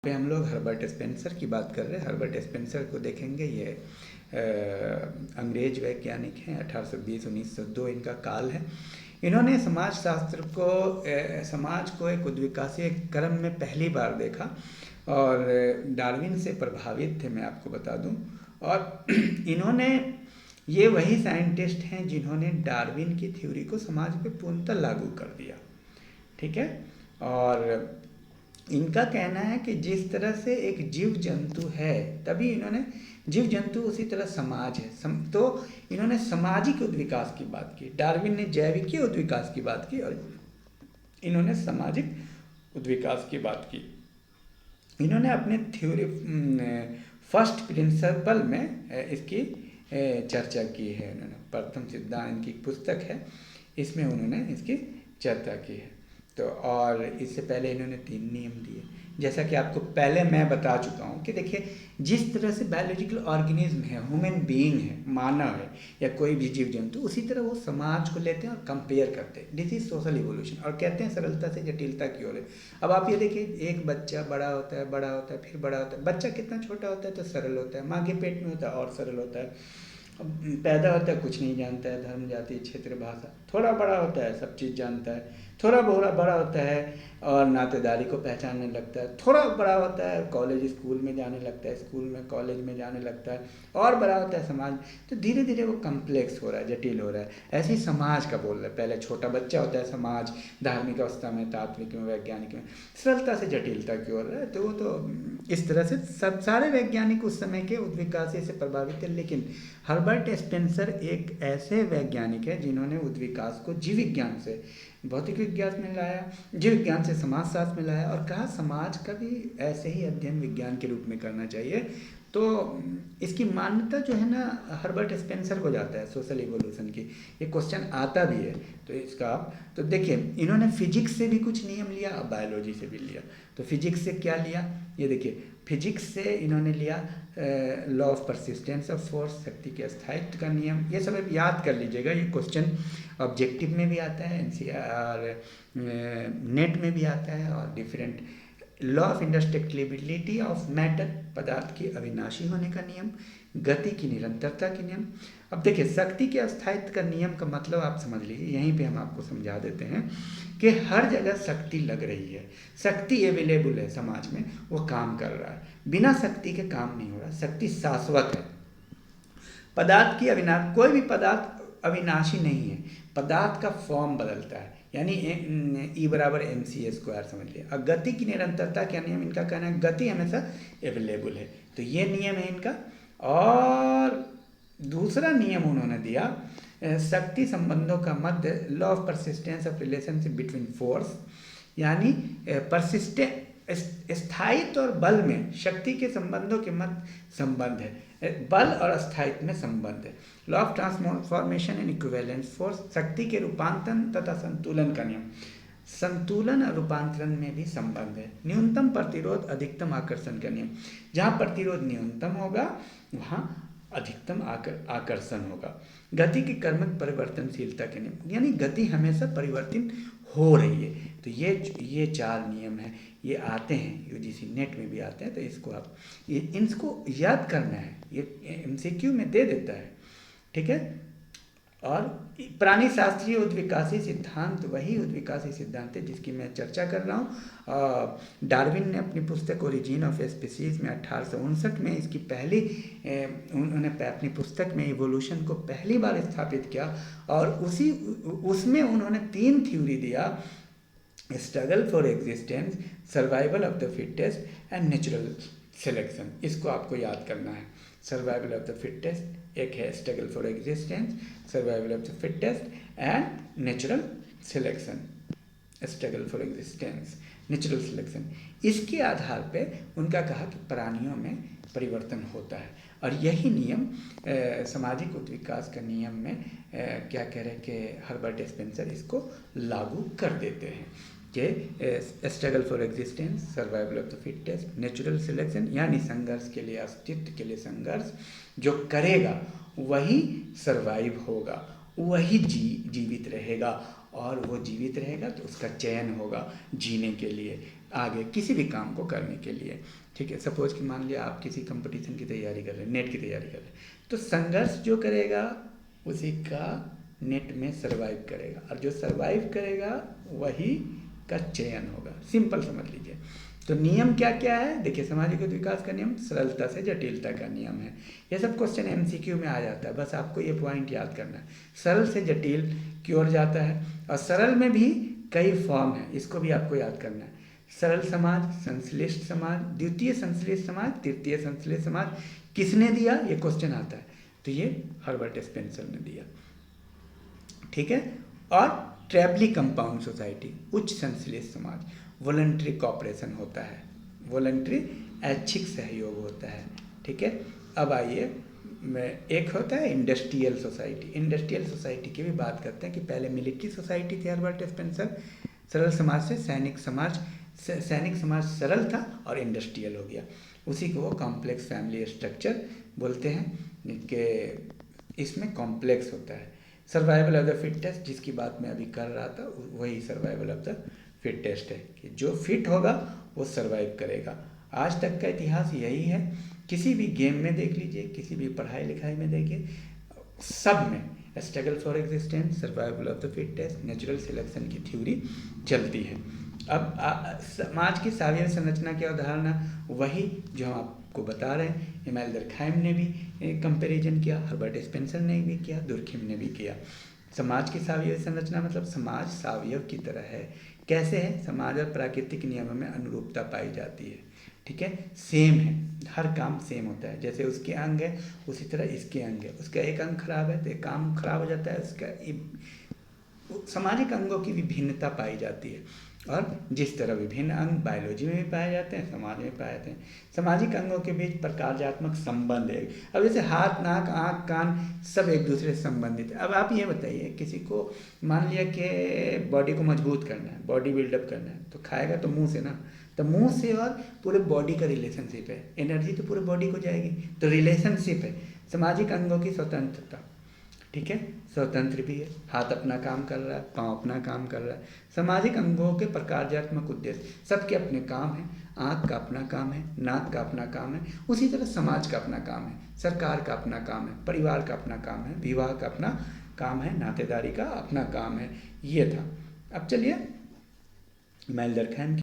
पे हम लोग हर्बर्ट स्पेंसर की बात कर रहे हैं। हर्बर्ट स्पेंसर को देखेंगे। ये अंग्रेज वैज्ञानिक हैं। 1820-1902 इनका काल है। इन्होंने समाजशास्त्र को समाज को एक उद्विकासीय क्रम में पहली बार देखा और डार्विन से प्रभावित थे, मैं आपको बता दूं। और इन्होंने ये वही साइंटिस्ट हैं जिन्होंने डार्विन की थ्योरी को समाज पे पूर्णतः लागू कर दिया। ठीक है। और इनका कहना है कि जिस तरह से एक जीव जंतु है, तभी इन्होंने जीव जंतु उसी तरह समाज है। तो इन्होंने सामाजिक उद्विकास की बात की। डार्विन ने जैविकीय उद्विकास की बात की और इन्होंने सामाजिक उद्विकास की बात की। इन्होंने अपने थ्योरी फर्स्ट प्रिंसिपल में इसकी चर्चा की है। उन्होंने प्रथम सिद्धांत, इनकी पुस्तक है, इसमें उन्होंने इसकी चर्चा की है। तो और इससे पहले इन्होंने 3 नियम दिए, जैसा कि आपको पहले मैं बता चुका हूँ कि देखिए, जिस तरह से बायोलॉजिकल ऑर्गेनिज्म है, ह्यूमन बीइंग है, मानव है या कोई भी जीव जंतु, उसी तरह वो समाज को लेते हैं और कंपेयर करते हैं। This is social evolution. और कहते हैं सरलता से जटिलता की ओर है। अब आप ये देखिए, एक बच्चा बड़ा होता है, बड़ा होता है, फिर बड़ा होता है। बच्चा कितना छोटा होता है तो सरल होता है, माँ के पेट में होता है और सरल होता है। पैदा होता है, कुछ नहीं जानता है, धर्म, जाति, क्षेत्र, भाषा। थोड़ा बड़ा होता है, सब चीज़ जानता है। थोड़ा बड़ा होता है और नातेदारी को पहचानने लगता है। थोड़ा बड़ा होता है, कॉलेज स्कूल में जाने लगता है, स्कूल में कॉलेज में जाने लगता है। और बड़ा होता है समाज। तो धीरे धीरे वो कम्प्लेक्स हो रहा है, जटिल हो रहा है। ऐसे ही समाज का बोल रहे हैं। पहले छोटा बच्चा होता है समाज, धार्मिक अवस्था में, तात्विक में, वैज्ञानिक में, सरलता से जटिलता की ओर है। तो वो तो इस तरह से सब सारे वैज्ञानिक उस समय के उद्विकास से प्रभावित थे। लेकिन हर्बर्ट स्पेंसर एक ऐसे वैज्ञानिक है जिन्होंने उद्विकास को जीव विज्ञान से भौतिक विज्ञान में लाया, जीव विज्ञान से समाजशास्त्र में लाया और कहा समाज का भी ऐसे ही अध्ययन विज्ञान के रूप में करना चाहिए। तो इसकी मान्यता जो है ना, हर्बर्ट स्पेंसर को जाता है सोशल इवोल्यूशन की। ये क्वेश्चन आता भी है तो इसका, तो देखिए, इन्होंने फिजिक्स से भी कुछ नियम लिया और बायोलॉजी से भी लिया। तो फिजिक्स से क्या लिया, ये देखिए, फिजिक्स से इन्होंने लिया law of persistence of force, शक्ति के स्थायित्व का नियम। ये सब याद कर लीजिएगा, ये क्वेश्चन ऑब्जेक्टिव में भी आता है, एनसीआर नेट में भी आता है। और different law of indestructibility of matter, पदार्थ की अविनाशी होने का नियम, गति की निरंतरता के नियम। अब देखिए, शक्ति के अस्थायित्व का नियम का मतलब आप समझ लीजिए। यहीं पे हम आपको समझा देते हैं कि हर जगह शक्ति लग रही है, शक्ति अवेलेबल है समाज में, वो काम कर रहा है। बिना शक्ति के काम नहीं हो रहा। शक्ति शाश्वत है। पदार्थ की अविनाश, कोई भी पदार्थ अविनाशी नहीं है। पदार्थ का फॉर्म बदलता है, यानी E बराबर mc² समझ लिया। और गति की निरंतरता क्या नियम, इनका कहना है गति हमेशा अवेलेबल है। तो ये नियम है इनका। और दूसरा नियम उन्होंने दिया शक्ति संबंधों का मध्य, law of persistence of relationship between force, यानी परसिस्टेंट, स्थायित्व और बल में शक्ति के संबंधों के मध्य संबंध है, बल और स्थायित्व में संबंध है। Law of transformation and equivalence force, शक्ति के रूपांतरण तथा संतुलन का नियम, संतुलन और रूपांतरण में भी संबंध है। न्यूनतम प्रतिरोध, अधिकतम आकर्षण का नियम, जहाँ प्रतिरोध न्यूनतम होगा वहाँ अधिकतम आकर्षण होगा। गति की क्रमिक परिवर्तनशीलता के नियम, यानी गति हमेशा परिवर्तित हो रही है। तो ये 4 नियम हैं, ये आते हैं यूजीसी नेट में भी आते हैं। तो इसको आप इनको याद करना है, ये एमसीक्यू में दे देता है। ठीक है। और प्राणी शास्त्रीय उद्विकासी सिद्धांत वही उद्विकासी सिद्धांत है जिसकी मैं चर्चा कर रहा हूँ। डार्विन ने अपनी पुस्तक ओरिजिन ऑफ स्पीसीज में 1859 में इसकी पहली उन्होंने अपनी पुस्तक में इवोल्यूशन को पहली बार स्थापित किया। और उसमें उन्होंने 3 थ्योरी दिया, struggle for existence, survival of the fittest and natural selection. इसको आपको याद करना है। सर्वाइवल ऑफ द फिटेस्ट एक है, struggle for existence, survival of the fittest and natural selection. Struggle for existence, natural selection, इसके आधार पे उनका कहा कि प्राणियों में परिवर्तन होता है। और यही नियम सामाजिक उद्विकास का नियम में क्या कह रहे हैं कि हर्बर्ट स्पेंसर इसको लागू कर देते हैं कि struggle for existence, survival of the fittest, natural selection, यानी संघर्ष के लिए, अस्तित्व के लिए संघर्ष जो करेगा वही सर्वाइव होगा, वही जीवित रहेगा। और वो जीवित रहेगा तो उसका चयन होगा जीने के लिए। आगे किसी भी काम को करने के लिए। ठीक है, सपोज कि मान लिया आप किसी कंपटीशन की तैयारी कर रहे हैं, नेट की तैयारी कर रहे हैं, तो संघर्ष जो करेगा उसी का नेट में सरवाइव करेगा, और जो सरवाइव करेगा वही का चयन होगा। सिंपल समझ लीजिए। तो नियम क्या क्या है, देखिए सामाजिक विकास का नियम सरलता से जटिलता का नियम है। ये सब क्वेश्चन एमसीक्यू में आ जाता है, बस आपको ये पॉइंट याद करना है। सरल से जटिल की ओर जाता है, और सरल में भी कई फॉर्म है, इसको भी आपको याद करना है। सरल समाज, संश्लिष्ट समाज, द्वितीय संश्लिष्ट समाज, तृतीय संश्लिष्ट समाज, किसने दिया ये क्वेश्चन आता है, तो ये हर्बर्ट स्पेंसर ने दिया। ठीक है, और ट्रेवली कंपाउंड सोसाइटी, उच्च संश्लिष्ट समाज, वॉलंटरी कॉपरेशन होता है, वॉलंटरी ऐच्छिक सहयोग होता है। ठीक है, अब आइए एक होता है इंडस्ट्रियल सोसाइटी। इंडस्ट्रियल सोसाइटी की भी बात करते हैं कि पहले मिलिट्री सोसाइटी थी हर्बर्ट स्पेंसर, सरल समाज से सैनिक समाज सरल था और इंडस्ट्रियल हो गया, उसी को वो कॉम्प्लेक्स फैमिली स्ट्रक्चर बोलते हैं कि इसमें कॉम्प्लेक्स होता है। सर्वाइवल ऑफ द फिटेस्ट, जिसकी बात मैं अभी कर रहा था, वही सर्वाइवल ऑफ द फिटेस्ट है कि जो फिट होगा वो सर्वाइव करेगा। आज तक का इतिहास यही है, किसी भी गेम में देख लीजिए, किसी भी पढ़ाई लिखाई में देखिए, सब में struggle for existence, survival of the fittest, natural selection की थ्योरी चलती है। अब समाज की शारीरिक संरचना की अवधारणा वही जो हम आपको बता रहे हैं, इमाइल दरखाइम ने भी कंपैरिजन किया, हर्बर्ट स्पेंसर ने भी किया, दुर्खिम ने भी किया। समाज की शारीरिक संरचना मतलब समाज सावयव की तरह है। कैसे है, समाज और प्राकृतिक नियमों में अनुरूपता पाई जाती है। ठीक है, सेम है, हर काम सेम होता है, जैसे उसके अंग है उसी तरह इसके अंग है, उसका एक अंग खराब है तो एक काम खराब हो जाता है, उसका सामाजिक अंगों की विभिन्नता पाई जाती है। और जिस तरह विभिन्न अंग बायोलॉजी में भी पाए जाते हैं, समाज में पाए जाते हैं, सामाजिक अंगों के बीच प्रकार्यात्मक संबंध है। अब जैसे हाथ, नाक, आँख, कान सब एक दूसरे से संबंधित है। अब आप ये बताइए, किसी को मान लिया कि बॉडी को मजबूत करना है, बॉडी बिल्डअप करना है, तो खाएगा तो मुंह से ना, तो मुंह से और पूरे बॉडी का रिलेशनशिप है, एनर्जी तो पूरे बॉडी को जाएगी, तो रिलेशनशिप है। सामाजिक अंगों की स्वतंत्रता, ठीक है, स्वतंत्र भी है, हाथ अपना काम कर रहा है, पाँव अपना काम कर रहा है। सामाजिक अंगों के प्रकार्यात्मक उद्देश्य, सबके अपने काम हैं, आँख का अपना काम है, नाक का अपना काम है, उसी तरह समाज का अपना काम है, सरकार का अपना काम है, परिवार का अपना काम है, विवाह का अपना काम है, नातेदारी का अपना काम है। ये था। अब चलिए इमाइल दरखाइम